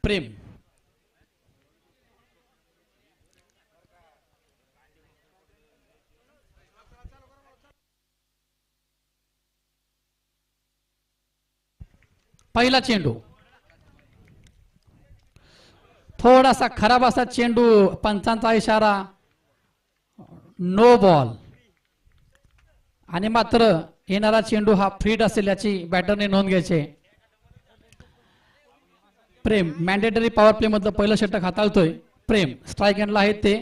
प्रेम. पहिला चेंडू थोडासा खराब असा चेंडू, पंचांचा इशारा, नो बॉल. आणि मात्र येणारा चेंडू हा फ्रीड असेल याची बॅटरने नोंद घ्यायचे. प्रेम मॅन्डेटरी पॉवर प्ले मधलं पहिलं षटक हाताळतोय. प्रेम स्ट्राईक एंडला आहेत ते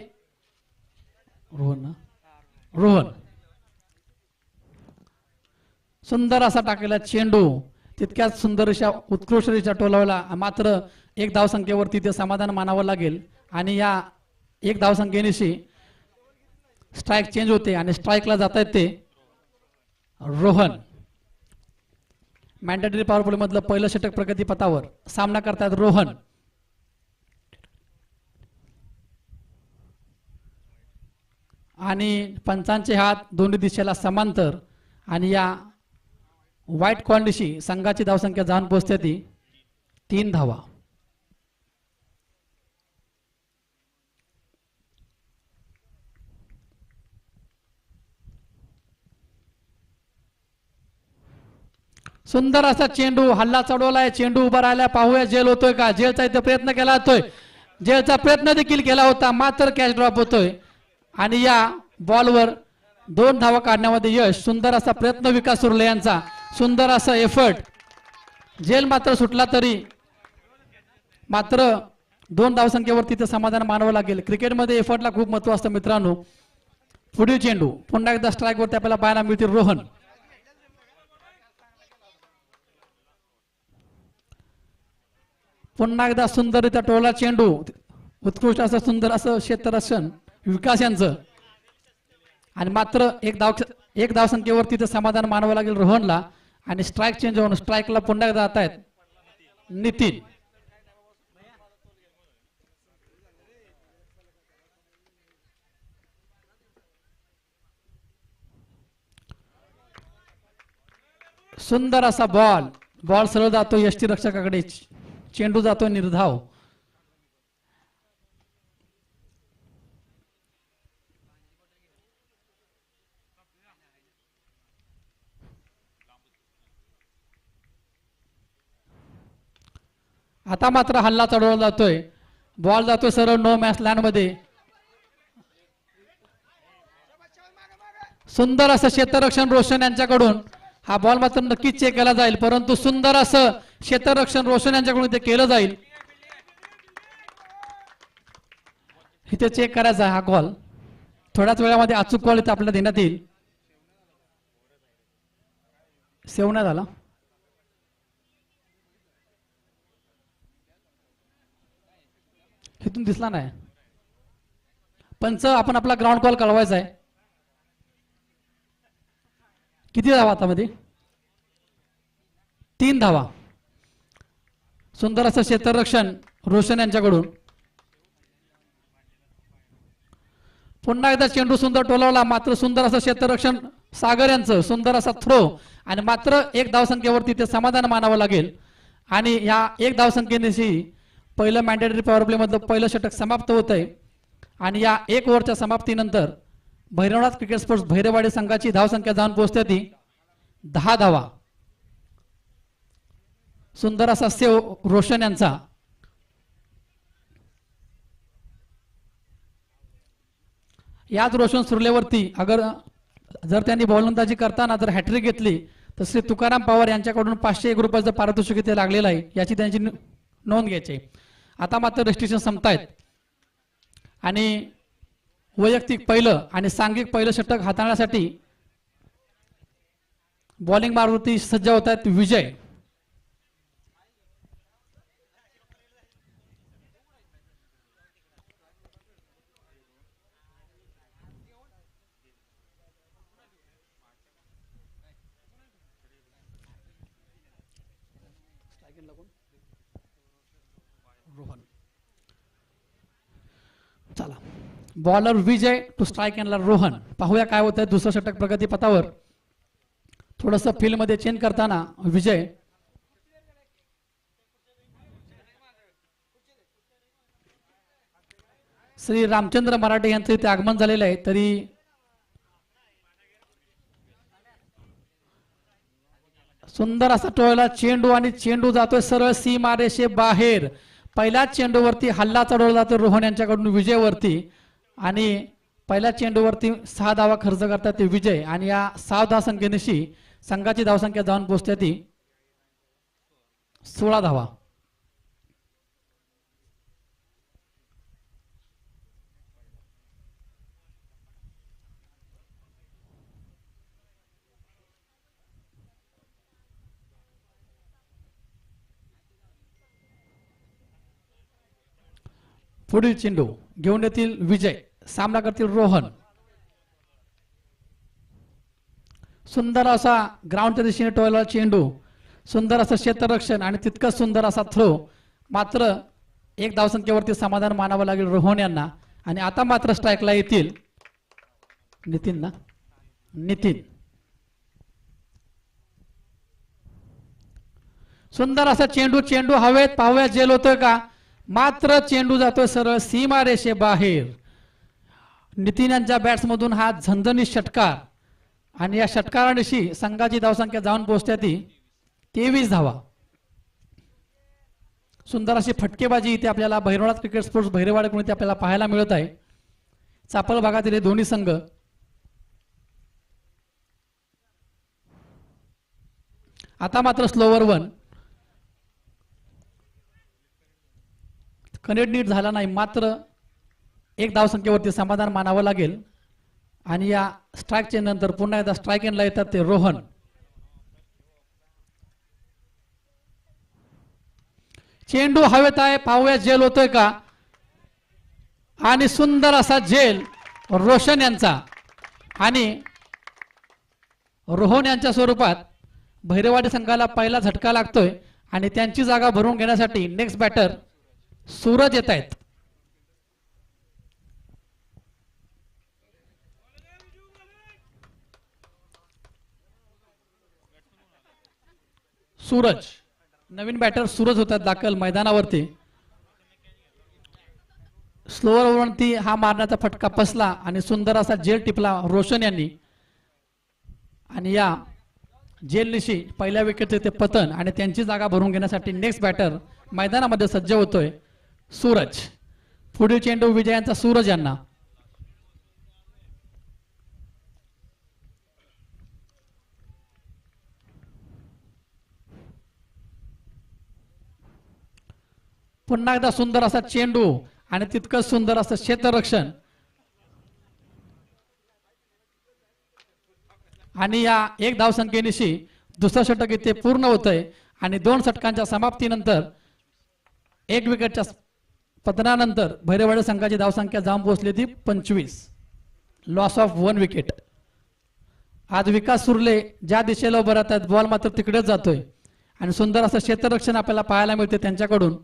रोहन. सुंदर असा टाकलेला चेंडू तितक्याच सुंदरशा उत्कृष्टरित्या टोलावला. मात्र एक धावसंख्येवरती ते समाधान मानावं लागेल. आणि या एक धावसंख्येनिशी स्ट्राईक चेंज होते आणि स्ट्राईकला जात आहेत ते रोहन. मॅन्डेटरी पॉवर प्ले मधलं पहिलं षटक प्रगतीपथावर. सामना करतात रोहन. आणि पंचांचे हात दोन्ही दिशेला समांतर. आणि या व्हाईट कॉर्नरशी संघाची धावसंख्या जाऊन पोहोचते ती 3 धावा. सुंदर असा चेंडू हल्ला चढवलाय. चेंडू उभा राहिला. पाहूया जेल होतोय का. जेलचा इथे प्रयत्न केला होतोय. जेलचा प्रयत्न देखील केला होता मात्र कॅच ड्रॉप होतोय. आणि या बॉलवर 2 धावा काढण्यामध्ये यश. सुंदर असा प्रयत्न विकास सुर्ले यांचा. सुंदर असा एफर्ट. जेल मात्र सुटला तरी मात्र 2 धावसंख्येवर तिथे समाधान मानावं लागेल. क्रिकेटमध्ये एफर्टला खूप महत्व असतं मित्रांनो. पुढील चेंडू पुन्हा एकदा स्ट्राईकवरती आपल्याला पाहायला मिळतील रोहन. पुन्हा एकदा सुंदररित्या टोला चेंडू. उत्कृष्ट असं सुंदर असं क्षेत्ररक्षण विकास यांचं. आणि मात्र एक धावसंख्येवर तिथे समाधान मानावं लागेल रोहनला. आणि स्ट्राईक चेंज होऊन स्ट्राईकला पुन्हा एकदा जात आहेत नितीन. सुंदर असा बॉल सरळ जातो यष्टीरक्षकाकडे. चेंडू जातो निर्धाव. आता मात्र हल्ला चढवला जातोय. बॉल जातोय सरळ नो मॅच लँड मध्ये. सुंदर असं क्षेत्ररक्षण रोशन यांच्याकडून. हा बॉल मात्र नक्कीच चेक केला जाईल परंतु सुंदर असं क्षेत्ररक्षण रोशन यांच्याकडून ते केलं जाईल. इथे चेक करायचा हा कॉल. थोड्याच वेळामध्ये अचूक कॉल इथे आपल्याला देण्यात येईल. सेव्ह झाला. इथून दिसला नाही. पंच आपण आपला ग्राउंड कॉल कळवायचा आहे. किती धावा आता मध्ये 3 धावा. सुंदर असं क्षेत्ररक्षण रोशन यांच्याकडून. पुन्हा एकदा चेंडू सुंदर टोलावला मात्र सुंदर असं क्षेत्ररक्षण सागर यांचं. सुंदर असा थ्रो. आणि मात्र एक धावसंख्येवरती ते समाधान मानावं लागेल. आणि या एक धावसंख्येनिशी पहिलं मॅन्डेटरी पॉवर प्ले मधलं पहिलं षटक समाप्त होत आहे. आणि या 1 ओव्हरच्या समाप्तीनंतर भैरवनाथ क्रिकेट स्पोर्ट्स भैरवाडी संघाची धावसंख्या जाऊन पोहोचते ती 10 धावा. सुंदर असा सेव रोशन यांचा. याच रोशन सुरलेवरती जर त्यांनी गोलंदाजी करताना जर हॅट्रिक घेतली तर श्री तुकाराम पवार यांच्याकडून 501 रुपयाचं पारितोषिक इथे लागलेलं आहे. याची त्यांची नोंद घ्यायची. आता मात्र रेस्ट्रिक्शन संपतायत आणि वैयक्तिक पहिलं आणि सांघिक पहिलं षटक हाताळण्यासाठी बॉलिंग मार्गवरती सज्ज होत आहेत विजय. रोहन. चला बॉलर विजय टू स्ट्राइक एंडला रोहन. पाहूया काय होत आहे दुसरं षटक प्रगती पथावर. थोडस फील्ड मध्ये चेंज करताना विजय श्री रामचंद्र मराठे यांचं इथे आगमन झालेलं आहे, तरी सुंदर असा टोळला चेंडू आणि चेंडू जातोय सरळ सीमा रेषे बाहेर. पहिल्याच चेंडूवरती हल्ला चढवला जातो रोहन यांच्याकडून विजयवरती आणि पहिल्या चेंडूवरती 6 धावा खर्च करतात ते विजय आणि या 6 धावसंख्येनिशी संघाची धावसंख्या जाऊन पोहोचते ती 16 धावा. पुढील चेंडू घेऊन येतील विजय, सामना करतील रोहन. सुंदर असा ग्राउंडच्या दिशेने टोळला चेंडू, सुंदर असं क्षेत्ररक्षण आणि तितकंच सुंदर असा थ्रो. मात्र 1 धावसंख्येवरती समाधान मानावं लागेल रोहन यांना. आणि आता मात्र स्ट्राईकला येतील नितीन. सुंदर असा चेंडू हवेत, पाहूया जेल होतोय का. मात्र चेंडू जातोय सरळ सीमा रेषे बाहेर. नितीन यांच्या बॅट्समधून हा झणझणीत षटकार आणि या षटकारानिशी संघाची धावसंख्या जाऊन पोहोचते ती 23 धावा. सुंदर अशी फटकेबाजी इथे आपल्याला भैरवनाथ क्रिकेट स्पोर्ट्स भैरवाडीकडून इथे आपल्याला पाहायला मिळत आहे. चापल भागातील हे दोन्ही संघ आता मात्र स्लोवर 1 कनेक्ट नीट झाला नाही, मात्र 1 धावसंख्येवरती समाधान मानावं लागेल. आणि या स्ट्राईकच्या नंतर पुन्हा एकदा स्ट्राईक एंडला येतात ते रोहन. चेंडू हवेत आहे, पाहूया जेल होतोय का. आणि सुंदर असा जेल रोशन यांचा आणि रोहन यांच्या स्वरूपात भैरवाडी संघाला पहिला झटका लागतोय आणि त्यांची जागा भरून घेण्यासाठी नेक्स्ट बॅटर सूरज येत आहेत. सूरज, नवीन बॅटर सूरज होतात दाखल मैदानावरती. स्लोअर ओव्हरवरती हा मारण्याचा फटका फसला आणि सुंदर असा जेल टिपला रोशन यांनी. आणि या जेलनिशी पहिल्या विकेटचे ते पतन आणि त्यांची जागा भरून घेण्यासाठी नेक्स्ट बॅटर मैदानामध्ये सज्ज होतोय सूरज. पुढील चेंडू विजयांचा सूरज यांना. पुन्हा एकदा सुंदर असा चेंडू आणि तितकंच सुंदर असं क्षेत्ररक्षण. आणि या 1 धावसंख्येनिशी दुसरं षटक इथे पूर्ण होतंय आणि 2 षटकांच्या समाप्तीनंतर 1 विकेटच्या पतनानंतर भैरवाडी संघाची धावसंख्या जाऊन पोहोचली ती 25. Loss of 1 wicket. आज विकास सुर्ले ज्या दिशेला उभं राहतात बॉल मात्र तिकडेच जातोय आणि सुंदर असं क्षेत्ररक्षण आपल्याला पाहायला मिळते त्यांच्याकडून.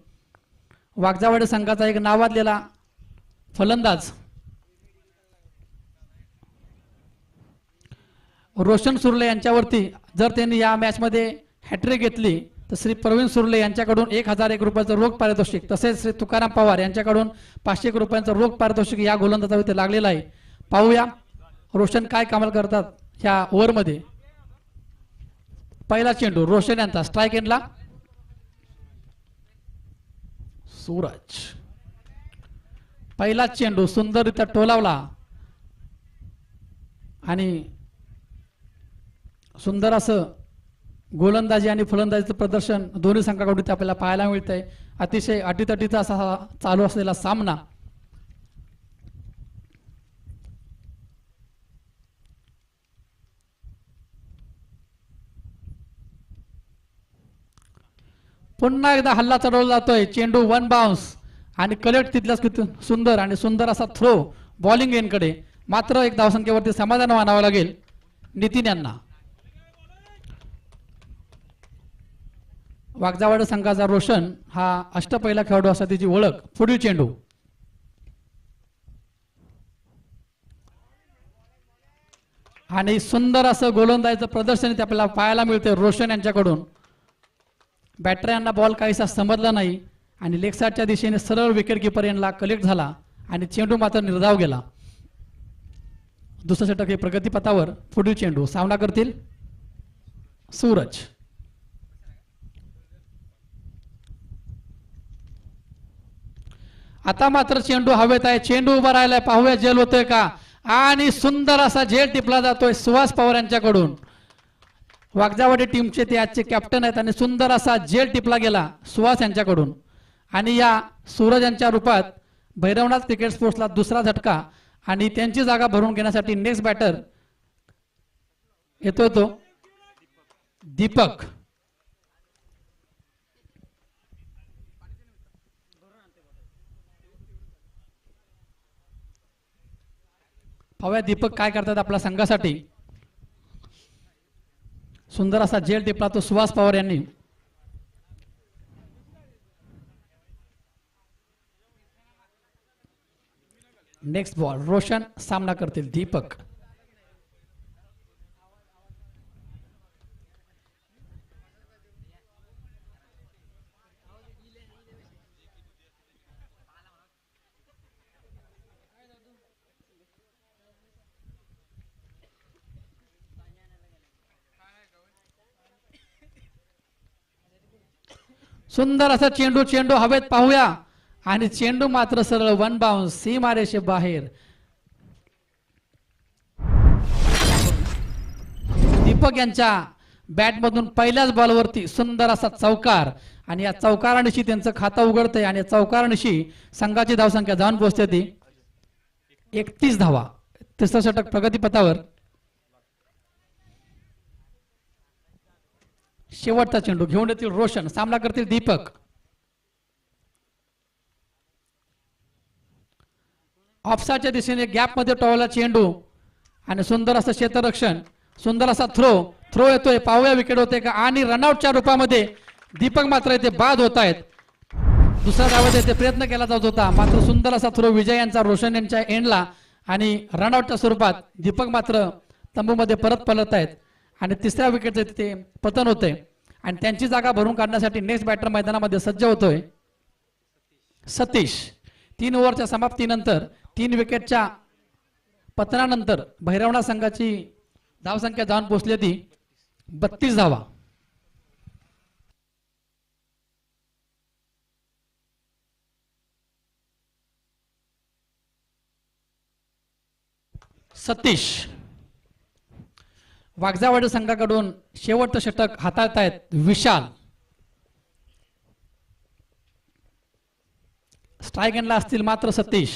वाघजावाडी संघाचा एक नावाजलेला फलंदाज रोशन सुर्ले यांच्यावरती जर त्यांनी या मॅच मध्ये हॅट्रिक घेतली तर श्री प्रवीण सुर्ले यांच्याकडून 1001 रुपयाचं रोख पारितोषिक, तसेच श्री तुकाराम पवार यांच्याकडून 500 रुपयांचं रोख पारितोषिक या गोलंदाजावर इथे लागलेलं आहे. पाहूया रोशन काय कमाल करतात ह्या ओव्हरमध्ये. पहिला चेंडू रोशन यांचा स्ट्राईक एंडला. सूरज, पहिला चेंडू सुंदररित्या टोलावला आणि सुंदर असं गोलंदाजी आणि फलंदाजीचं प्रदर्शन दोन्ही संघाकडून आपल्याला पाहायला मिळतंय. अतिशय अटीतटीचा असा चालू असलेला सामना. पुन्हा एकदा हल्ला चढवला जातोय. चेंडू 1 बाउन्स आणि कलेक्ट तिथल्याच सुंदर आणि सुंदर असा थ्रो बॉलिंग एंडकडे. मात्र 1 धावसंख्येवरती समाधान मानावं लागेल नितीन यांना. वाघजावाडी संघाचा रोशन हा अष्टपैला खेळाडू असा त्याची ओळख. पुढील चेंडू आणि सुंदर असं गोलंदाजीचं प्रदर्शन इथे आपल्याला पाहायला मिळते रोशन यांच्याकडून. बॅटर यांना बॉल काहीसा समजला नाही आणि लेग साईडच्या दिशेने सरळ विकेट कीपर यांना कलेक्ट झाला आणि चेंडू मात्र निर्धाव गेला. दुसरं षटक हे प्रगतीपथावर. पुढील चेंडू सामना करतील सूरज. आता मात्र चेंडू हवेत आहे. चेंडू उभा राहिलाय. पाहूया झेल होतोय का. आणि सुंदर असा झेल टिपला जातोय सुहास पवार यांच्याकडून. वागजावाडी टीमचे ते आजचे कॅप्टन आहेत आणि सुंदर असा झेल टिपला गेला सुहास यांच्याकडून. आणि या सूरज यांच्या रूपात भैरवनाथ क्रिकेट स्पोर्ट्सला दुसरा झटका आणि त्यांची जागा भरून घेण्यासाठी नेक्स्ट बॅटर येतोय तो दीपक. पाहूया दीपक काय करतात आपल्या संघासाठी. सुंदर असा झेल टिपला तो सुहास पवार यांनी. नेक्स्ट बॉल रोशन सामना करतील दीपक. सुंदर असा चेंडू. चेंडू हवेत पाहूया आणि चेंडू मात्र सरळ वन बाउन्स सीमारेषे बाहेर. दीपक यांच्या बॅटमधून पहिल्याच बॉलवरती सुंदर असा चौकार आणि या चौकारानिशी त्यांचं खातं उघडतंय आणि चौकारानिशी संघाची धावसंख्या जाऊन पोहोचते ती 31 धावा. तिसरं षटक प्रगतीपथावर. शेवटचा चेंडू घेऊन येतील रोशन सामना करतील दीपक. ऑफसाईडच्या दिशेने गॅप मध्ये टोळला चेंडू आणि सुंदर असं क्षेत्ररक्षण. सुंदर असा थ्रो येतोय. पाहूया विकेट होते का. आणि रनआउटच्या रूपामध्ये दीपक मात्र इथे बाद होत आहेत. दुसऱ्या धावात येथे प्रयत्न केला जात होता मात्र सुंदर असा थ्रो विजय यांचा रोशन यांच्या एंडला आणि रनआउटच्या स्वरूपात दीपक मात्र तंबूमध्ये परत पळत आहेत आणि तिसऱ्या विकेटचे तिथे पतन होते आणि त्यांची जागा भरून काढण्यासाठी नेक्स्ट बॅटर मैदानामध्ये सज्ज होतोय सतीश. 3 ओव्हरच्या समाप्तीनंतर 3 विकेटच्या पतनानंतर भैरवनाथ संघाची धावसंख्या जाऊन पोहोचली ती 32 धावा. सतीश वागजावाडी संघाकडून शेवटचं षटक हाताळतायत विशाल. स्ट्राईक एंडला असतील मात्र सतीश.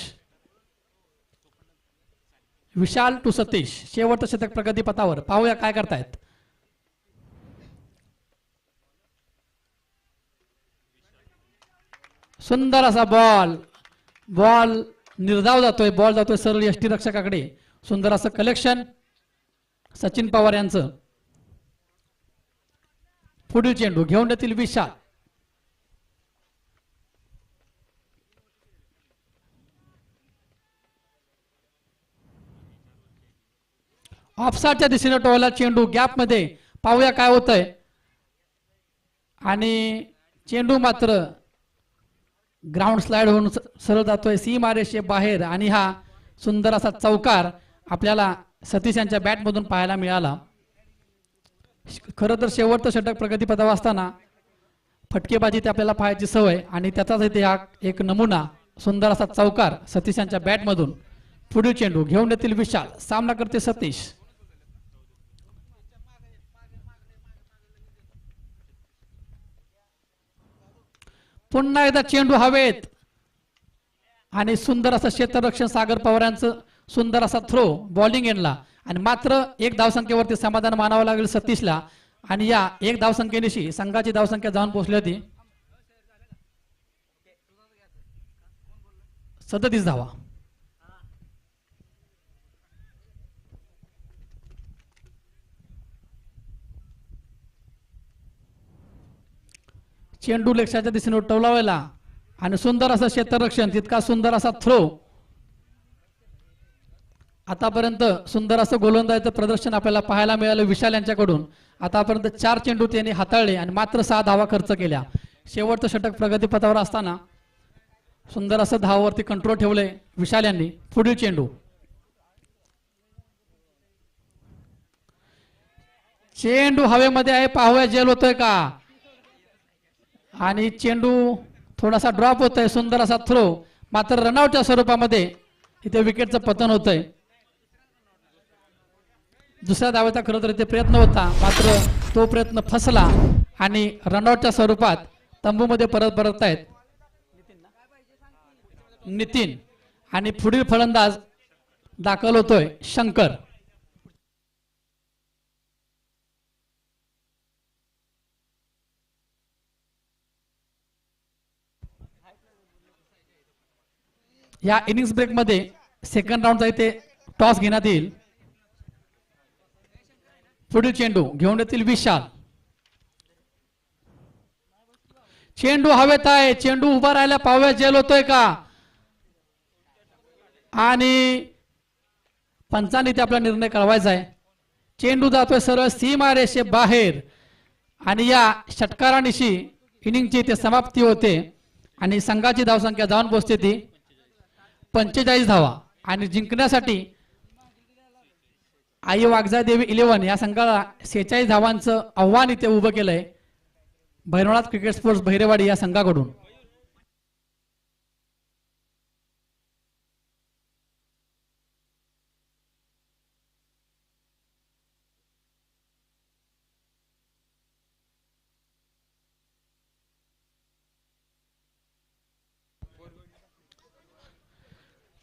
विशाल टू सतीश शेवटचं षटक प्रगतीपथावर. पाहूया काय करतायत. सुंदर असा बॉल निर्धाव जातोय. बॉल जातोय सरळ यष्टीरक्षकाकडे. सुंदर असं कलेक्शन सचिन पवार यांचं. पुढील चेंडू घेऊन येतील विशाल. ऑफसाईडच्या दिशेने टोळला चेंडू गॅप मध्ये. पाहूया काय होतंय. आणि चेंडू मात्र ग्राउंड स्लाइड होऊन सरळ जातोय सीमारेषे बाहेर आणि हा सुंदर असा चौकार आपल्याला सतीश यांच्या बॅटमधून पाहायला मिळाला. खरं तर शेवटचं षटक प्रगतीपथावर असताना फटकेबाजी आपल्याला पाहायची सवय आणि त्याचाच इथे हा एक नमुना. सुंदर असा चौकार सतीश यांच्या बॅटमधून. पुढील चेंडू घेऊन येतील विशाल सामना करते सतीश. पुन्हा एकदा चेंडू हवेत आणि सुंदर असं क्षेत्ररक्षण सागर पवार यांचं. सुंदर असा थ्रो बॉलिंग एंडला आणि मात्र 1 धावसंख्येवरती समाधान मानावं लागेल सतीशला आणि या 1 धावसंख्येनिशी संघाची धावसंख्या जाऊन पोहोचली होती 37 धावा. चेंडू लक्ष्याच्या दिशेने टोलावला आणि सुंदर असं क्षेत्ररक्षण. तितका सुंदर असा थ्रो. आतापर्यंत सुंदर असं गोलंदाजीचं प्रदर्शन आपल्याला पाहायला मिळालं विशाल यांच्याकडून. आतापर्यंत 4 चेंडू त्यांनी हाताळले आणि मात्र 6 धावा खर्च केल्या. शेवटचं षटक प्रगतीपथावर असताना सुंदर असं धावावरती कंट्रोल ठेवलंय विशाल यांनी. पुढील चेंडू, चेंडू हवेमध्ये आहे, पाहूया जेल होतोय का. आणि चेंडू थोडासा ड्रॉप होतोय, सुंदर असा थ्रो, मात्र रनआउटच्या स्वरूपामध्ये इथे विकेटचं पतन होतंय. दुसऱ्या धावेचा खरं तर इथे प्रयत्न होता, मात्र तो प्रयत्न फसला आणि रनआउटच्या स्वरूपात तंबूमध्ये परत आहेत नितीन. आणि पुढील फलंदाज दाखल होतोय शंकर. या इनिंग्स ब्रेक मध्ये सेकंड राऊंडचा इथे टॉस घेण्यात येईल. पुढील चेंडू घेऊन येतील विशाल. चेंडू हवेत आहे, चेंडू उभा राहायला पाहूया जेल होतोय का. आणि पंचांनी इथे आपला निर्णय कळवायचा आहे. चेंडू जातोय सरळ सीमा रेषे बाहेर आणि या षटकारानिशी इनिंगची इथे समाप्ती होते आणि संघाची धावसंख्या जाऊन पोहोचते ती 45 धावा. आणि जिंकण्यासाठी आई वागजा देवी 11 या संघाला 46 धावांचं आव्हान इथे उभं केलंय भैरवनाथ क्रिकेट स्पोर्ट्स भैरेवाडी या संघाकडून.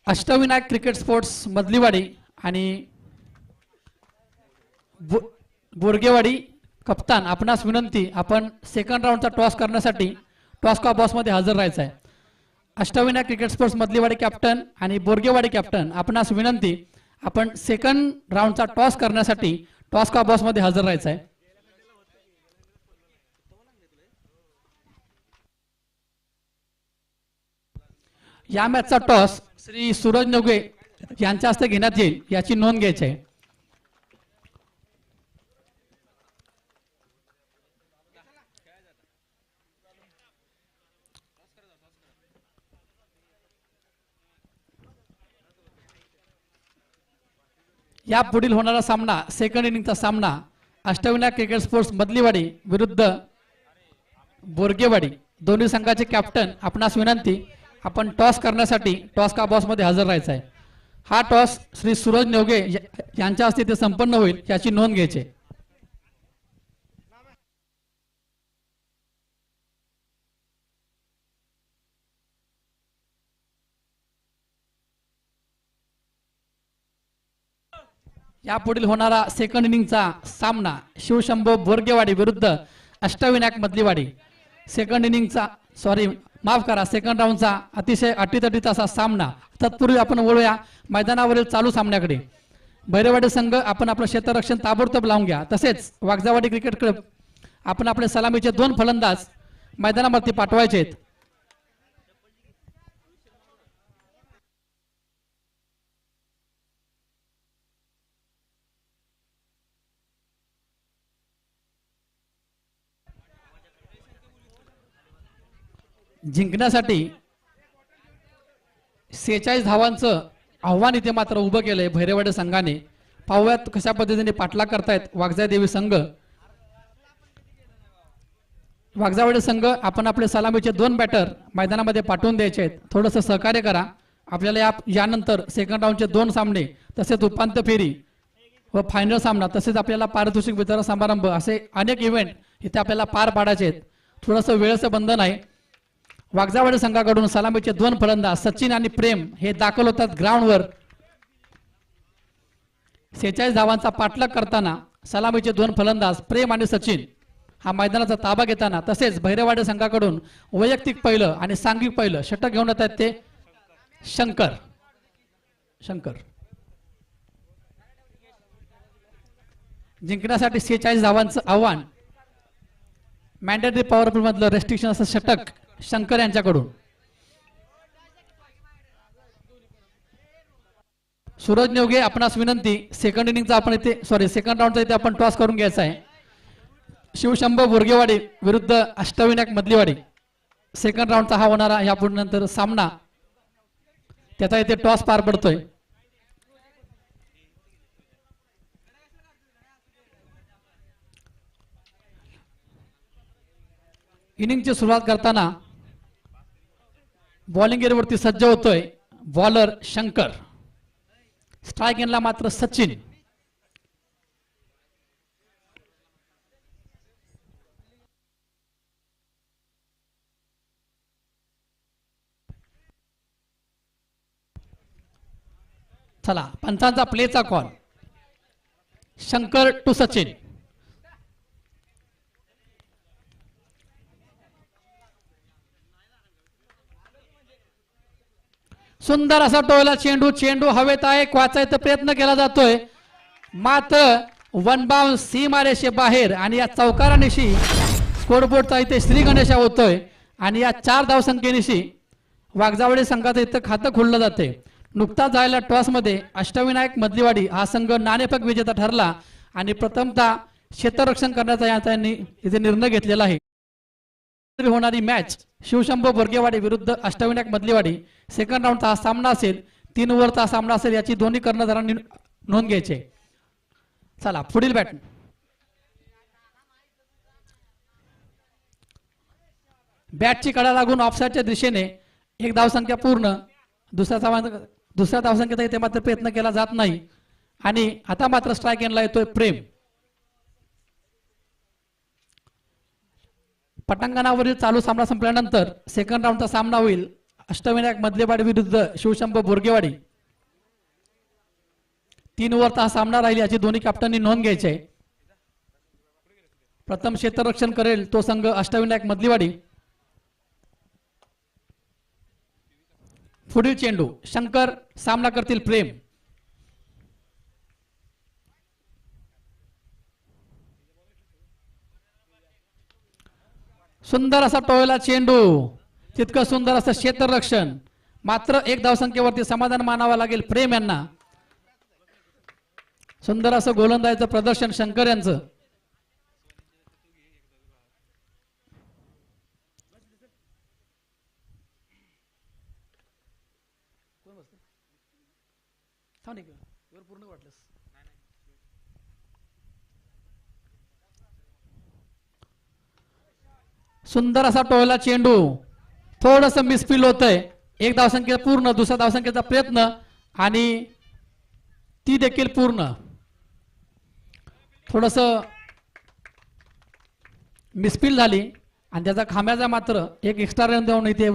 अष्टविनायक क्रिकेट स्पोर्ट्स मधलीवाडी आणि बोरगेवाडी कप्तान, आपणास विनंती, आपण सेकंड राऊंडचा टॉस करण्यासाठी टॉस का बॉस मध्ये हजर राहायचं आहे. Ashtavinayak cricket sports Madhliwadi captain आणि बोरगेवाडी कॅप्टन, आपणास विनंती, आपण सेकंड राऊंडचा टॉस करण्यासाठी टॉस का बॉस मध्ये हजर राहायचं आहे. या मॅचचा टॉस श्री सूरज नवगे यांच्या हस्ते घेण्यात येईल, याची नोंद घ्यायची आहे. या पुढील होणारा सामना सेकंड इनिंगचा सामना अष्टविनायक क्रिकेट स्पोर्ट्स मधलीवाडी विरुद्ध बोरगेवाडी, दोन्ही संघाचे कॅप्टन, आपणास विनंती, आपण टॉस करण्यासाठी टॉस का बॉस मध्ये हजर राहायचं आहे. हा टॉस श्री सूरज नेवगे यांच्या हस्ते ते संपन्न होईल, याची नोंद घ्यायची. यापुढील होणारा सेकंड इनिंगचा सामना शिवशंभो बोरगेवाडी विरुद्ध अष्टविनायक मधलीवाडी. सेकंड इनिंगचा माफ करा, सेकंड राऊंडचा अतिशय अटीतटीचा असा सामना. तत्पूर्वी आपण वळूया मैदानावरील चालू सामन्याकडे. भैरवाडी संघ, आपण आपलं क्षेत्ररक्षण ताबडतोब लावून घ्या. तसेच वागजावाडी क्रिकेट क्लब, आपण आपले सलामीचे 2 फलंदाज मैदानावरती पाठवायचे आहेत. जिंकण्यासाठी 46 धावांचं आव्हान इथे मात्र उभं केलंय भैरवाडी संघाने. पाहूयात कशा पद्धतीने पाठलाग करतायत वागजादेवी संघ. वागजावाडी संघ, आपण आपले सलामीचे 2 बॅटर मैदानामध्ये पाठवून द्यायचे आहेत. थोडंसं सहकार्य करा. आपल्याला यानंतर सेकंड राऊंडचे 2 सामने, तसेच उपांत्य फेरी व फायनल सामना, तसेच आपल्याला पारितोषिक वितरण समारंभ, असे अनेक इव्हेंट इथे आपल्याला पार पाडायचे आहेत. थोडंसं वेळेचं बंधन आहे. वागजावाडी संघाकडून सलामीचे 2 फलंदाज सचिन आणि प्रेम हे दाखल होतात ग्राउंडवर. 46 धावांचा पाठलाग करताना सलामीचे 2 फलंदाज प्रेम आणि सचिन हा मैदानाचा ताबा घेताना, तसेच भैरवाडी संघाकडून वैयक्तिक पहिलं आणि सांघिक पहिलं षटक घेऊन येत आहेत ते शंकर. जिंकण्यासाठी 46 धावांचं आव्हान, मॅन्डेटरी पॉवर प्ले मधलं रेस्ट्रिक्शन असं षटक शंकर यांच्याकडून. सूरज नेवगे, आपणास विनंती, सेकंड इनिंगचा आपण इथे सेकंड राऊंडचा इथे आपण टॉस करून घ्यायचा आहे. शिवशंभो बोरगेवाडी विरुद्ध अष्टविनायक मधलीवाडी. सेकंड राऊंडचा हा होणारा यापुढे नंतर सामना, त्याचा इथे टॉस पार पडतोय. इनिंगची सुरुवात करताना बॉलिंग एरियावरती सज्ज होतोय बॉलर शंकर. स्ट्राइक एंडला मात्र सचिन. चला पंचांचा प्लेचा कॉल. शंकर टू सचिन. सुंदर असा टोला चेंडू, चेंडू हवेत आहे, वाचायचा प्रयत्न केला जातोय, मात्र वन बाउंस सीमारेषे बाहेर. आणि या चौकारानिशी स्कोरबोर्डचा इथे श्री गणेशा होतोय आणि या 4 धावसंख्येनिशी वाघजावडे संघाचं इथं खातं खोललं जाते. नुकताच झालेल्या टॉस मध्ये अष्टविनायक मधलीवाडी हा संघ नाणेफेक विजेता ठरला आणि प्रथमतः क्षेत्ररक्षण करण्याचा याचा इथे निर्णय घेतलेला आहे. होणारी मॅच शिवशंभो बोरगेवाडी विरुद्ध अष्टविनायक मधलीवाडी सेकंड राऊंडचा हा सामना असेल. 3 ओव्हरचा सामना असेल, याची दोन्ही कर्णधारांनी नोंद घ्यायची. चला पुढील बॅट. बॅटची कडा लागून ऑफसाईडच्या दिशेने एक धावसंख्या पूर्ण. दुसऱ्या धावसंख्येचा इथे मात्र प्रयत्न केला जात नाही आणि आता मात्र स्ट्राइक एंडला येतोय प्रेम. पटांगणावरील चालू सामना संपल्यानंतर सेकंड राऊंडचा सामना होईल अष्टविनायक मधलेवाडी विरुद्ध शिवशंभो बोरगेवाडी. 3 ओव्हरचा हा सामना राहील, याची दोन्ही कॅप्टननी नोंद घ्यायची आहे. प्रथम क्षेत्ररक्षण करेल तो संघ अष्टविनायक मधलीवाडी. पुढील चेंडू शंकर, सामना करतील प्रेम. सुंदर असा टोळला चेंडू, तितकं सुंदर असं क्षेत्ररक्षण, मात्र एक धावसंख्येवरती समाधान मानावं लागेल प्रेम यांना. सुंदर असं गोलंदाजीचं प्रदर्शन शंकर यांचं. सुंदर असा टोळला चेंडू, थोडस मिसफील होतंय. एक धावसंख्या पूर्ण, दुसऱ्या धावसंख्येचा प्रयत्न आणि ती देखील पूर्ण. थोडस मिसफील झाली आणि त्याचा खांब्याचा मात्र एक एक्स्ट्रा रन देऊन इथे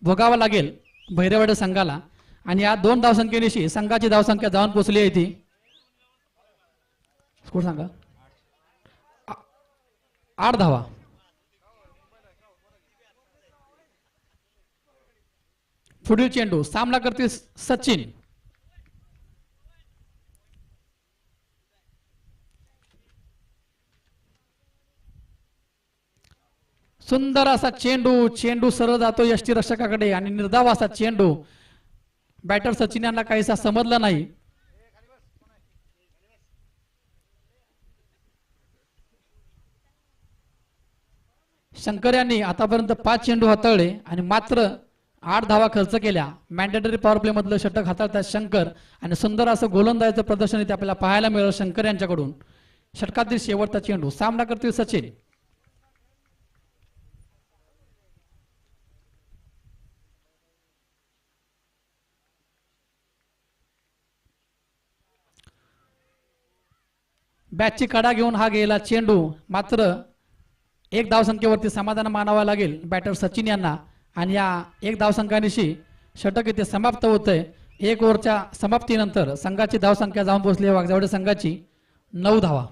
भोगावा लागेल भैरवाडी संघाला. आणि या 2 धावसंख्येनिशी संघाची धावसंख्या जाऊन पोहोचली आहे. ती स्कोर सांगा. 8 धावा. पुढील चेंडू सामना करतील सचिन. सुंदर असा चेंडू, चेंडू सरळ जातो यष्टीरक्षकाकडे आणि निर्धाव असा चेंडू. बॅटर सचिन यांना काहीसा समजला नाही. शंकर यांनी आतापर्यंत 5 चेंडू हाताळले आणि मात्र 8 धावा खर्च केल्या. मॅन्डेटरी पॉवर प्ले मधलं षटक हाताळतात शंकर आणि सुंदर असं गोलंदाजीचं प्रदर्शन इथे आपल्याला पाहायला मिळेल शंकर यांच्याकडून. षटकातील शेवटचा चेंडू सामना करतील सचिन. बॅटची कडा घेऊन हा गेला चेंडू, मात्र एक धावसंख्येवरती समाधान मानावा लागेल बॅटर सचिन यांना. आणि या 1 धावसंख्यानिशी षटक इथे समाप्त होतंय. 1 ओव्हरच्या समाप्तीनंतर संघाची धावसंख्या जाऊन पोहोचली वाघजावडे संघाची 9 धावा.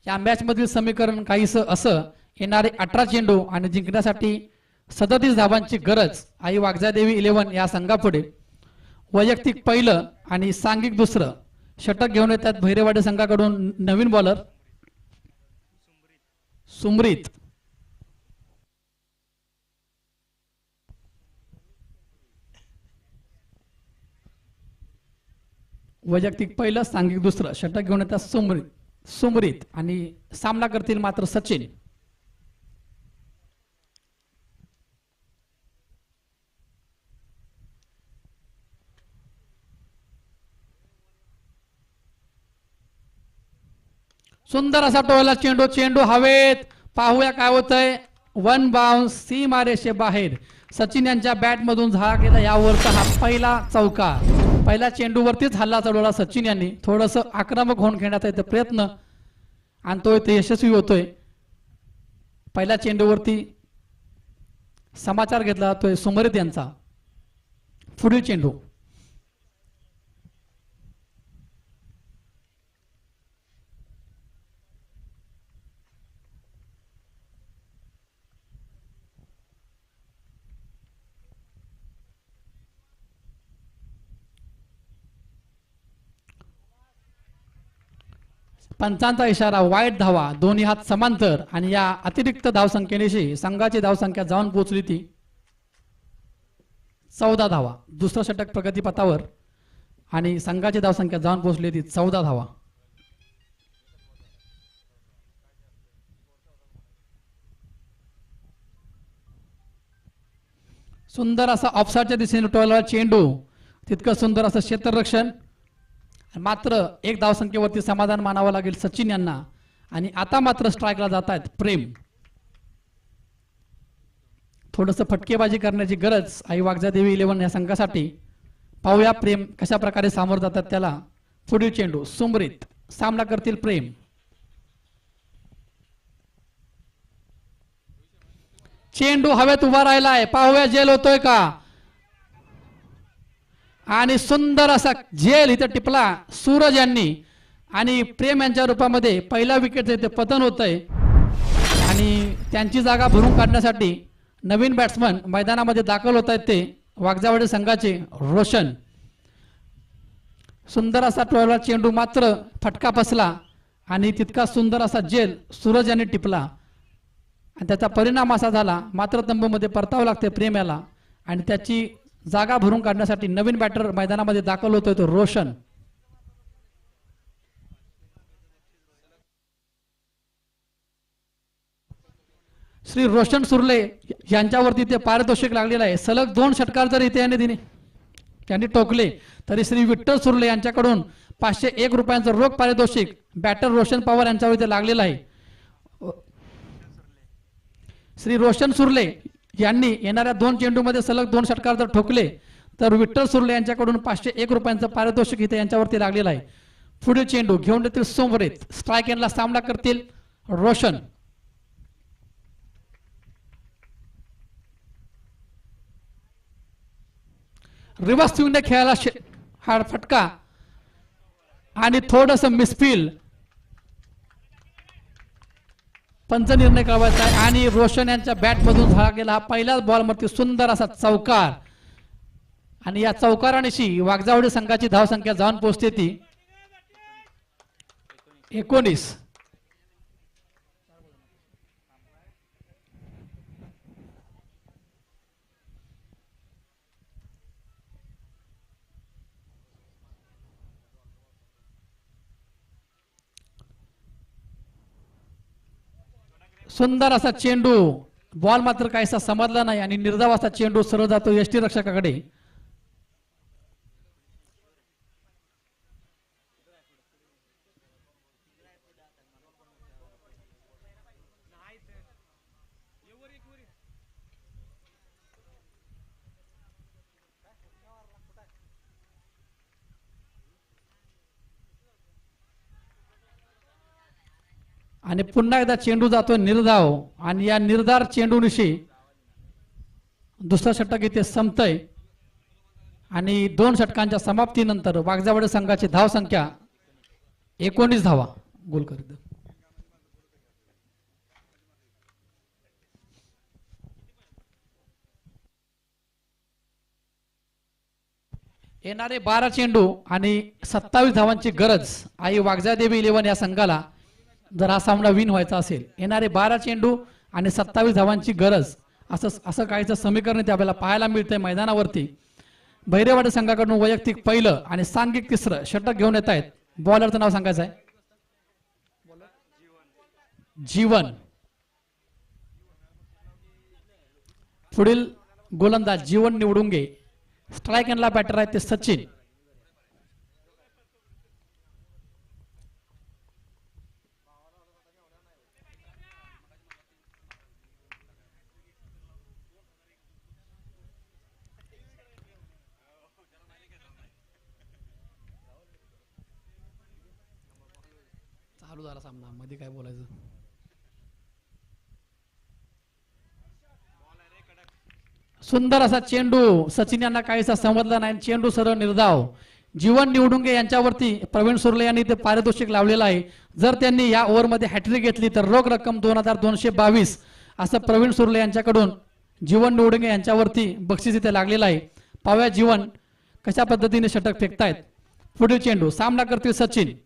या मॅच मधील समीकरण काहीसं असं. येणारे 18 चेंडू आणि जिंकण्यासाठी 37 धावांची गरज आई वाघजादेवी 11 या संघापुढे. वैयक्तिक पहिलं आणि सांघिक दुसरं षटक घेऊन येतात भैरवाडी संघाकडून नवीन बॉलर सुमरीत. वैयक्तिक पहिलं, सांघिक दुसरं. षटक घेऊन येतात सुमरीत आणि सामना करतील मात्र सचिन. सुंदर असा टोळला चेंडू हवेत. पाहूया काय होतंय. वन बाउन्स, सीमारेषे बाहेर. सचिन यांच्या बॅट मधून झाला गेला यावरचा हा पहिला चौकार. पहिल्या चेंडूवरतीच हल्ला चढवला सचिन यांनी. थोडस आक्रमक होऊन खेळण्याचा इथे प्रयत्न आणि तो इथे यशस्वी होतोय. पहिल्या चेंडूवरती समाचार घेतला जातोय सुमरित यांचा. पुढील चेंडू. पंचांचा इशारा, वाईट धावा, दोन्ही हात समांतर आणि या अतिरिक्त धावसंख्येनिशी संघाची धावसंख्या जाऊन पोहोचली ती 14 धावा. दुसरं षटक प्रगतीपथावर आणि संघाची धावसंख्या जाऊन पोहोचली ती 14 धावा. सुंदर असा ऑफसाईडच्या दिशेने टोळला चेंडू. तितकं सुंदर असं क्षेत्ररक्षण. मात्र एक धावसंख्येवरती समाधान मानावं लागेल सचिन यांना. आणि आता मात्र स्ट्राईकला जात आहेत प्रेम. थोडंसं फटकेबाजी करण्याची गरज आई वागजादेवी 11 या संघासाठी. पाहूया प्रेम कशा प्रकारे सामोर जातात त्याला. पुढील चेंडू सुमरीत, सामना करतील प्रेम. चेंडू हवेत उभा राहिलाय. पाहूया जेल होतोय का. आणि सुंदर असा झेल इथे टिपला सूरज यांनी. आणि प्रेम यांच्या रूपामध्ये पहिला विकेट इथे पतन होतंय. आणि त्यांची जागा भरून काढण्यासाठी नवीन बॅट्समन मैदानामध्ये दाखल होत आहेत ते वागजावाडी संघाचे रोशन. सुंदर असा टोळला चेंडू मात्र फटका बसला आणि तितका सुंदर असा झेल सूरज यांनी टिपला आणि त्याचा परिणाम असा झाला मात्र तंबूमध्ये परतावं लागते प्रेम याला. आणि त्याची जागा भरून काढण्यासाठी नवीन बॅटर मैदानामध्ये दाखल होतोय तो रोशन. श्री रोशन सुर्ले यांच्यावरती ते पारितोषिक लागलेलं आहे. सलग 2 षटकार जर इथे त्यांनी टोकले तरी श्री विठ्ठल सुर्ले यांच्याकडून 501 रुपयांचं रोख पारितोषिक बॅटर रोशन पवार यांच्यावरती लागलेलं आहे. श्री रोशन सुर्ले यांनी येणाऱ्या 2 चेंडूमध्ये सलग 2 षटकार जर ठोकले तर विठ्ठल सुर्ले यांच्याकडून 501 रुपयांचं पारितोषिक इथे यांच्यावरती लागलेलं आहे. पुढे चेंडू घेऊन येतील सोमरेत. स्ट्राईक एंडला सामना करतील रोशन. रिव्हर्स स्विंगने खेळायला हा फटका आणि थोडस मिसफील. पंच निर्णय कळवायचा आहे आणि रोशन यांच्या बॅट मधून झाला गेला हा पहिल्याच बॉलवरती सुंदर असा चौकार. आणि या चौकारानिशी वागजावडी संघाची धावसंख्या जाऊन पोहोचते ती 19. सुंदर असा चेंडू. बॉल मात्र काहीसा समजला नाही आणि निर्धाव असा चेंडू सरळ जातो यष्टी रक्षकाकडे. आणि पुन्हा एकदा चेंडू जातो निर्धाव आणि या निर्धार चेंडूनिशी दुसरं षटक इथे संपतंय. आणि 2 षटकांच्या समाप्तीनंतर वागजावडी संघाची धावसंख्या 19 धावा गोल करीत. येणारे 12 चेंडू आणि 27 धावांची गरज आई वागजादेवी 11 या संघाला जर हा सामना विन व्हायचा असेल. येणारे 12 चेंडू आणि 27 धावांची गरज असं काहीचं समीकरण ते आपल्याला पाहायला मिळतंय मैदानावरती. भैरेवाडी संघाकडून वैयक्तिक पहिलं आणि सांघिक तिसरं षटक घेऊन येत आहेत. बॉलरचं नाव सांगायचं आहे जीवन. पुढील गोलंदाज जीवन निवडुंगे. स्ट्राईक एंडला बॅटर आहे ते सचिन. चालू झाला सामना, मध्ये काय बोलायचं. सुंदर असा चेंडू सचिन यांना काहीसा समजला नाही. चेंडू सरळ निर्धाव. जीवन निवडुंगे यांच्यावरती प्रवीण सुर्ले यांनी ते पारितोषिक लावलेलं आहे. जर त्यांनी या ओव्हरमध्ये हॅट्रिक घेतली तर रोख रक्कम 2222 असं प्रवीण सुर्ले यांच्याकडून जीवन निवडुंगे यांच्यावरती बक्षीस इथे लागलेलं आहे. पाहूया जीवन कशा पद्धतीने षटक फेकतायत. पुढील चेंडू सामना करतील सचिन.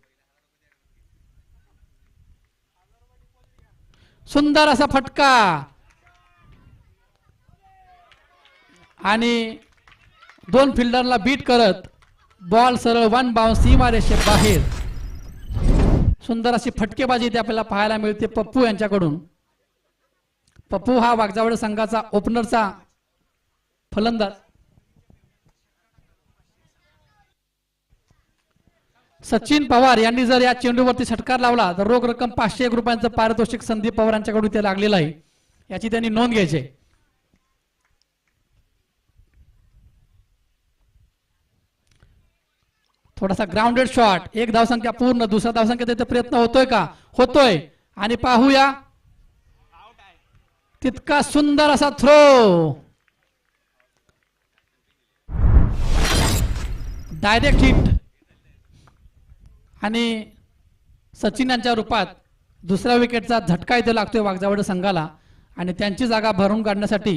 सुंदर असा फटका आणि दोन फिल्डरला बीट करत बॉल सरळ वन बाउंस सीमारेषे बाहेर. सुंदर अशी फटकेबाजी इथे आपल्याला पाहायला मिळते पप्पू यांच्याकडून. पप्पू हा वाघजावळे संघाचा ओपनरचा फलंदाज. सचिन पवार यांनी जर या चेंडूवरती षटकार लावला तर रोख रक्कम 501 रुपयांचं पारितोषिक संदीप पवार यांच्याकडून इथे लागलेलं आहे. याची त्यांनी नोंद घ्यायची. थोडासा ग्राउंडेड शॉट. एक धावसंख्या पूर्ण. दुसरा धावसंख्या प्रयत्न होतोय का? होतोय. आणि पाहूया तितका सुंदर असा थ्रो. डायरेक्ट हिट आणि सचिन यांच्या रूपात दुसऱ्या विकेटचा झटका इथे लागतोय वाघजावळे संघाला. आणि त्यांची जागा भरून काढण्यासाठी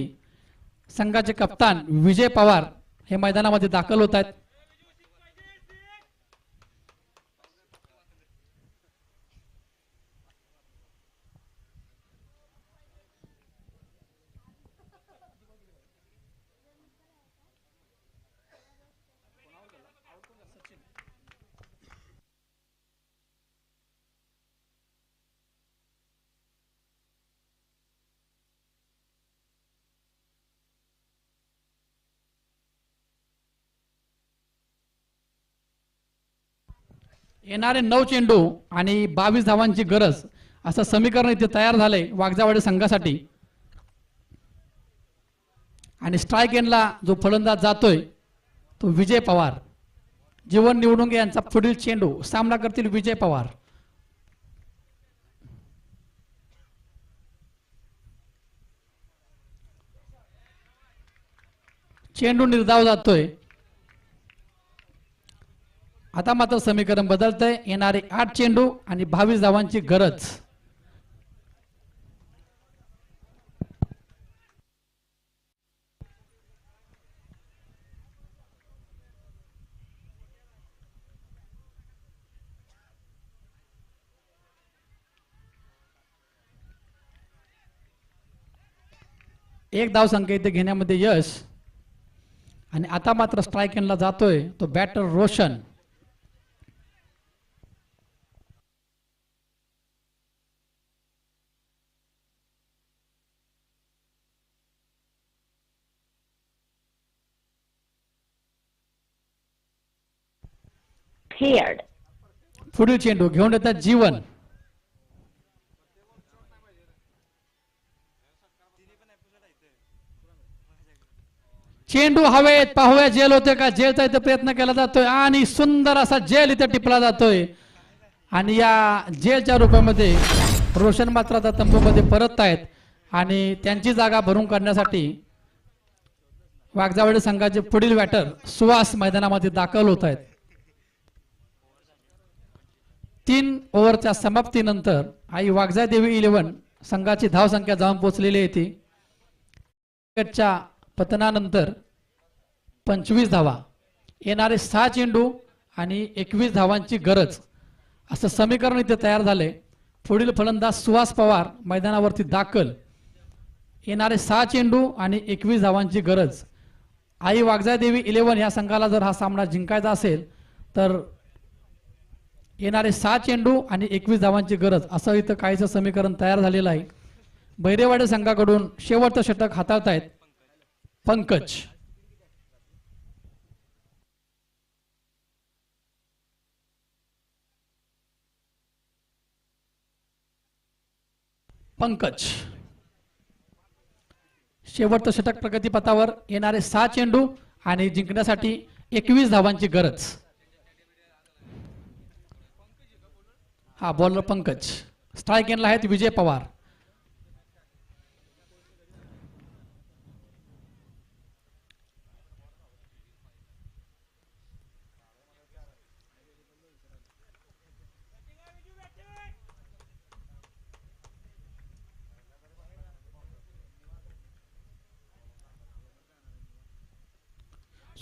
संघाचे कप्तान विजय पवार हे मैदानामध्ये दाखल होत आहेत. येणारे 9 चेंडू आणि 22 धावांची गरज असं समीकरण इथे तयार झालंय वाघजावळे संघासाठी. आणि स्ट्राईक एंडला जो फलंदाज जातोय तो विजय पवार. जीवन निवडुंगे यांचा पुढील चेंडू सामना करतील विजय पवार. चेंडू निर्धाव जातोय. आता मात्र समीकरण बदलतंय. येणारे 8 चेंडू आणि 22 धावांची गरज. एक धाव संख्या इथे घेण्यामध्ये यश. आणि आता मात्र स्ट्राईक एंडला जातोय तो बॅटर रोशन. पुढील चेंडू घेऊन येतात जीवन. चेंडू हवेत. पाहूया जेल होते का? जेलचा इथे प्रयत्न केला जातोय आणि सुंदर असा जेल इथे टिपला जातोय. आणि या जेलच्या रूपामध्ये रोशन मात्र आता तंबूमध्ये परत आहेत आणि त्यांची जागा भरून काढण्यासाठी वाघजावळे संघाचे पुढील बॅटर सुहास मैदानामध्ये दाखल होत आहेत. 3 ओव्हरच्या समाप्तीनंतर आई वाघजादेवी 11 संघाची धावसंख्या जाऊन पोहोचलेली आहे. ती विकेटच्या पतनानंतर 25 धावा. येणारे 6 चेंडू आणि 21 धावांची गरज असं समीकरण इथे तयार झाले. पुढील फलंदाज सुहास पवार मैदानावरती दाखल. येणारे 6 चेंडू आणि 21 धावांची गरज. आई वागजादेवी 11 या संघाला जर हा सामना जिंकायचा असेल तर येणारे 6 चेंडू आणि 21 धावांची गरज असं इथं काहीचं समीकरण तयार झालेलं आहे. बहिरेवाडी संघाकडून शेवटचं षटक हाताळतायत पंकज. पंकज शेवटचं षटक प्रगतीपथावर. येणारे 6 चेंडू आणि जिंकण्यासाठी 21 धावांची गरज. हा बॉलर पंकज. स्ट्राईक एंडला आहेत विजय पवार.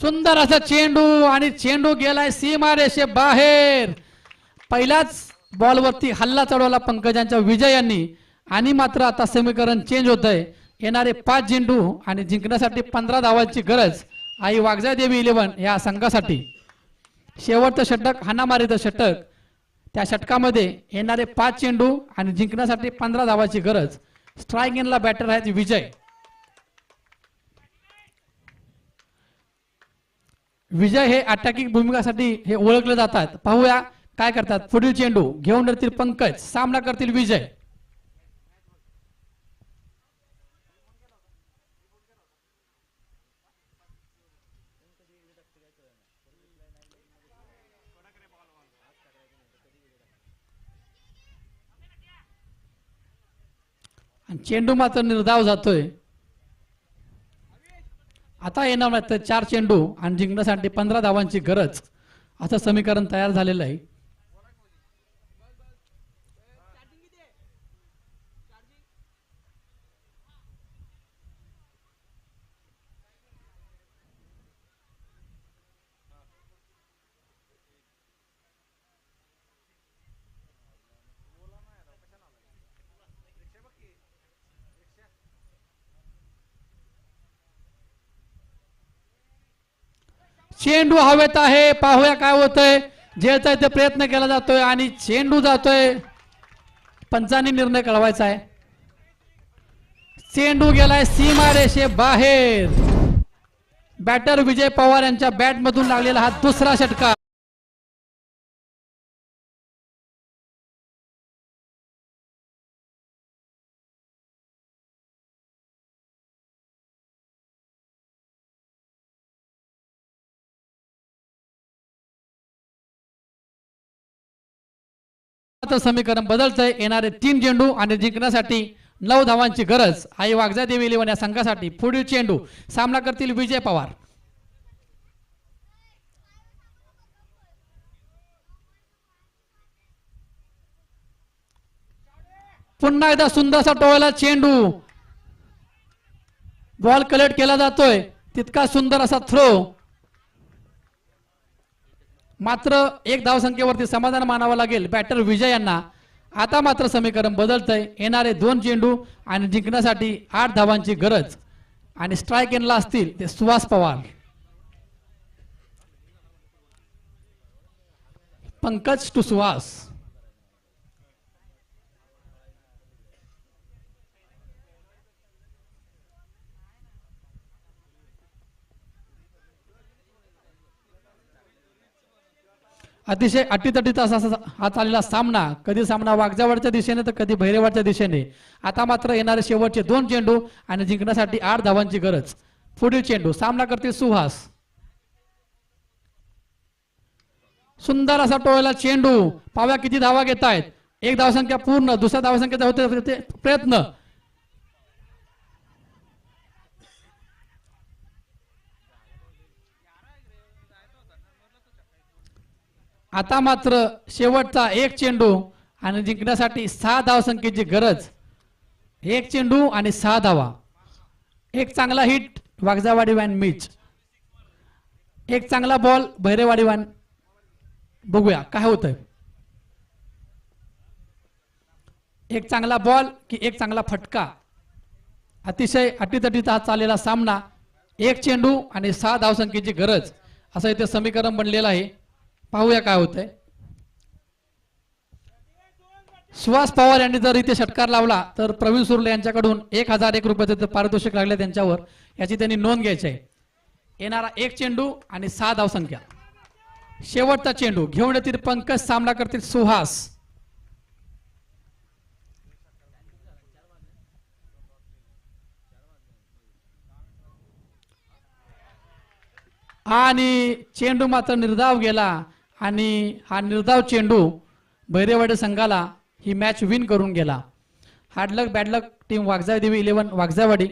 सुंदर असा चेंडू आणि चेंडू गेलाय सीमारेषे बाहेर. पहिल्याच बॉलवरती हल्ला चढवला पंकजांच्या विजय यांनी आणि मात्र आता समीकरण चेंज होत आहे. येणारे 5 चेंडू आणि जिंकण्यासाठी 15 धावांची गरज आई वागजादेवी 11 या संघासाठी. शेवटचं षटक हाणामारीचं षटक. त्या षटकामध्ये येणारे 5 चेंडू आणि जिंकण्यासाठी 15 धावांची गरज. स्ट्राईक एंडला बॅटर आहेत विजय. विजय हे अटॅकिंग भूमिकासाठी हे ओळखले जातात. पाहूया काय करतात. पुढील चेंडू घेऊन येतील पंकज. सामना करतील विजय. चेंडू मात्र निर्धाव जातोय. आता येणार नाही तर 4 चेंडू आणि जिंकण्यासाठी 15 धावांची गरज असं समीकरण तयार झालेलं आहे. चेंडू हवेत आहे. पाहूया काय होतंय. झेलचा इथे प्रयत्न केला जातोय आणि चेंडू जातोय. पंचांनी निर्णय कळवायचा आहे. चेंडू गेलाय सीमारेषे बाहेर. बॅटर विजय पवार यांच्या बॅट मधून लागलेला हा दुसरा षटकार. समीकरण बदलतंय. येणारे 3 चेंडू आणि जिंकण्यासाठी 9 धावांची गरज आई वागजादेवी 11 या संघासाठी. पुढील चेंडू सामना करतील विजय पवार. पुन्हा एकदा सुंदरसा टोळला चेंडू. बॉल कलेक्ट केला जातोय. तितका सुंदर असा थ्रो. मात्र 1 धावसंख्येवरती समाधान मानावं लागेल बॅटर विजय यांना. आता मात्र समीकरण बदलतंय. येणारे 2 चेंडू आणि जिंकण्यासाठी 8 धावांची गरज आणि स्ट्राईक एंडला असतील ते सुहास पवार. पंकज टू सुहास. अतिशय अटीतटीचा असा हा चाललेला सामना. कधी सामना वागजावाडच्या दिशेने तर कधी बहिरेवाडच्या दिशेने. आता मात्र येणारे शेवटचे 2 चेंडू आणि जिंकण्यासाठी 8 धावांची गरज. पुढील चेंडू सामना करतील सुहास. सुंदर असा टोळला चेंडू. पाव्या किती धावा घेत आहेत. 1 धावसंख्या पूर्ण. दुसऱ्या धावसंख्येचा होते प्रयत्न. आता मात्र शेवटचा 1 चेंडू आणि जिंकण्यासाठी 6 धावसंख्येची गरज. 1 चेंडू आणि 6 धावा. एक चांगला हिट वागजावाडी वॅन मिच. एक चांगला बॉल बहिरेवाडी वॅन. बघूया काय होतंय. एक चांगला बॉल की एक चांगला फटका. अतिशय अटीतटीचा हा चाललेला सामना. एक चेंडू आणि 6 धावसंख्येची गरज असं इथे समीकरण बनलेलं आहे. पाहूया काय होतंय. सुहास पवार यांनी जर इथे षटकार लावला तर प्रवीण सुर्ले यांच्याकडून 1001 रुपयाचं पारितोषिक लागले त्यांच्यावर, याची त्यांनी नोंद घ्यायची आहे. येणारा एक चेंडू आणि 6 धावसंख्या. शेवटचा चेंडू घेऊन येतील पंकज, सामना करतील सुहास. आणि चेंडू मात्र निर्धाव गेला आणि हा निर्धाव चेंडू भैरेवाडी संघाला ही मॅच विन करून गेला. हार्डलक बॅडलक टीम वागजादेवी 11 वागजावाडी.